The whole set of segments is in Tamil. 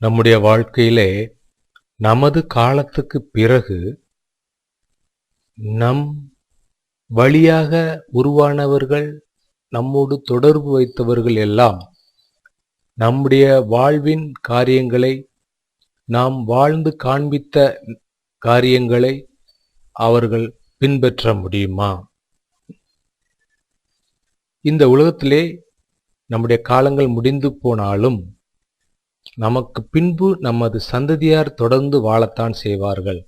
நம்முடைய வாழ்க்கையிலே நமது காலத்துக்கு பிறகு நம் வழியாக உருவானவர்கள், நம்மோடு தொடர்பு வைத்தவர்கள் எல்லாம் நம்முடைய வாழ்வின் காரியங்களை, நாம் வாழ்ந்து காண்பித்த காரியங்களை அவர்கள் பின்பற்ற முடியுமா? இந்த உலகத்திலே நம்முடைய காலங்கள் முடிந்து போனாலும் நமக்கு பின்பு நமது சந்ததியார் தொடர்ந்து வாழத்தான் செய்வார்கள்.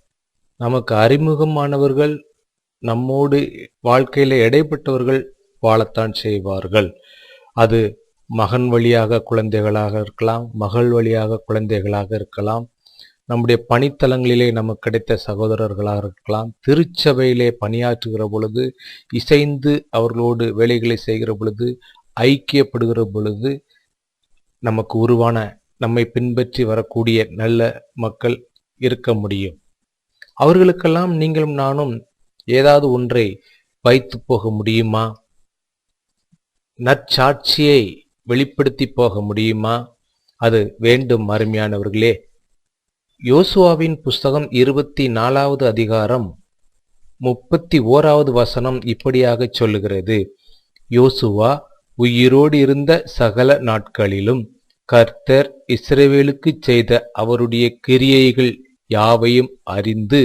நமக்கு அறிமுகமானவர்கள், நம்மோடு வாழ்க்கையில இடைப்பட்டவர்கள் வாழத்தான் செய்வார்கள். அது மகன் வழியாக குழந்தைகளாக இருக்கலாம், மகள் வழியாக குழந்தைகளாக இருக்கலாம், நம்முடைய பணித்தலங்களிலே நமக்கு கிடைத்த சகோதரர்களாக இருக்கலாம், திருச்சபையிலே பணியாற்றுகிற பொழுது, இசைந்து அவர்களோடு வேலைகளை செய்கிற பொழுது, ஐக்கியப்படுகிற பொழுது நமக்கு உருவான, நம்மை பின்பற்றி வரக்கூடிய நல்ல மக்கள் இருக்க முடியும். அவர்களுக்கெல்லாம் நீங்களும் நானும் ஏதாவது ஒன்றை வைத்து போக முடியுமா? நற்சாட்சியை வெளிப்படுத்தி போக முடியுமா? அது வேண்டும் அருமையானவர்களே. யோசுவாவின் புஸ்தகம் 24வது அதிகாரம் 31வது வசனம் இப்படியாக சொல்லுகிறது. யோசுவா உயிரோடு இருந்த சகல நாட்களிலும் கர்த்தர் இஸ்ரவேலுக்கு செய்த அவருடைய கிரியைகள் யாவையும் அறிந்து,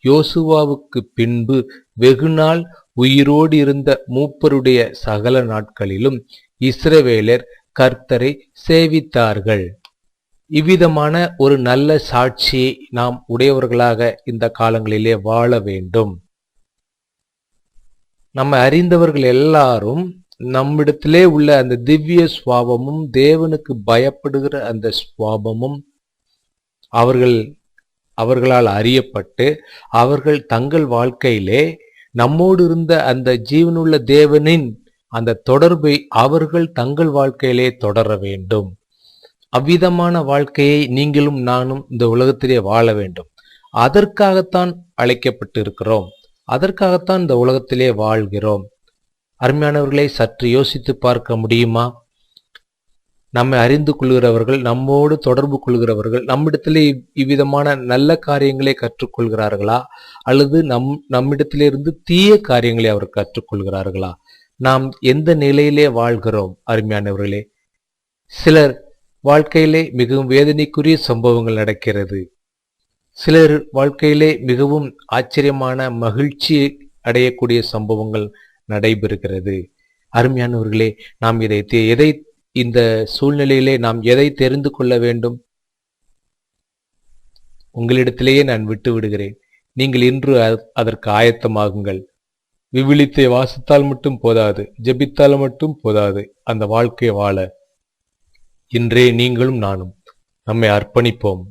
யோசுவாவுக்கு பின்பு வெகுநாள் உயிரோடு இருந்த மூப்பருடைய சகல நாட்களிலும் இஸ்ரவேலர் கர்த்தரை சேவித்தார்கள். இவ்விதமான ஒரு நல்ல சாட்சியை நாம் உடையவர்களாக இந்த காலங்களிலே வாழ வேண்டும். நம்ம அறிந்தவர்கள் எல்லாரும் நம்மிடத்திலே உள்ள அந்த திவ்ய சுவாபமும், தேவனுக்கு பயப்படுகிற அந்த சுவாபமும் அவர்களால் அறியப்பட்டு, அவர்கள் தங்கள் வாழ்க்கையிலே நம்மோடு இருந்த அந்த ஜீவனுள்ள தேவனின் அந்த தொடர்பை அவர்கள் தங்கள் வாழ்க்கையிலே தொடர வேண்டும். அவ்விதமான வாழ்க்கையை நீங்களும் நானும் இந்த உலகத்திலே வாழ வேண்டும். அதற்காகத்தான் அழைக்கப்பட்டு இருக்கிறோம். அதற்காகத்தான் இந்த உலகத்திலே வாழ்கிறோம். அருமையானவர்களை, சற்று யோசித்து பார்க்க முடியுமா? நம்மை அறிந்து கொள்கிறவர்கள், நம்மோடு தொடர்பு கொள்கிறவர்கள் நம்மிடத்திலே இவ்விதமான நல்ல காரியங்களை கற்றுக்கொள்கிறார்களா, அல்லது நம்மிடத்திலிருந்து தீய காரியங்களை அவர் கற்றுக்கொள்கிறார்களா? நாம் எந்த நிலையிலே வாழ்கிறோம்? அருமையானவர்களே, சிலர் வாழ்க்கையிலே மிகவும் வேதனைக்குரிய சம்பவங்கள் நடக்கிறது. சிலர் வாழ்க்கையிலே மிகவும் ஆச்சரியமான மகிழ்ச்சி அடையக்கூடிய சம்பவங்கள் நடைபெறுகிறது. அருமையானவர்களே, நாம் எதை இந்த சூழ்நிலையிலே நாம் எதை தெரிந்து கொள்ள வேண்டும்? உங்களிடத்திலேயே நான் விட்டு விடுகிறேன். நீங்கள் இன்று அதற்கு ஆயத்தமாகுங்கள். விவிலியத்தை வாசித்தால் மட்டும் போதாது, ஜெபித்தால் மட்டும் போதாது. அந்த வாழ்க்கையை வாழ இன்றே நீங்களும் நானும் நம்மை அர்ப்பணிப்போம்.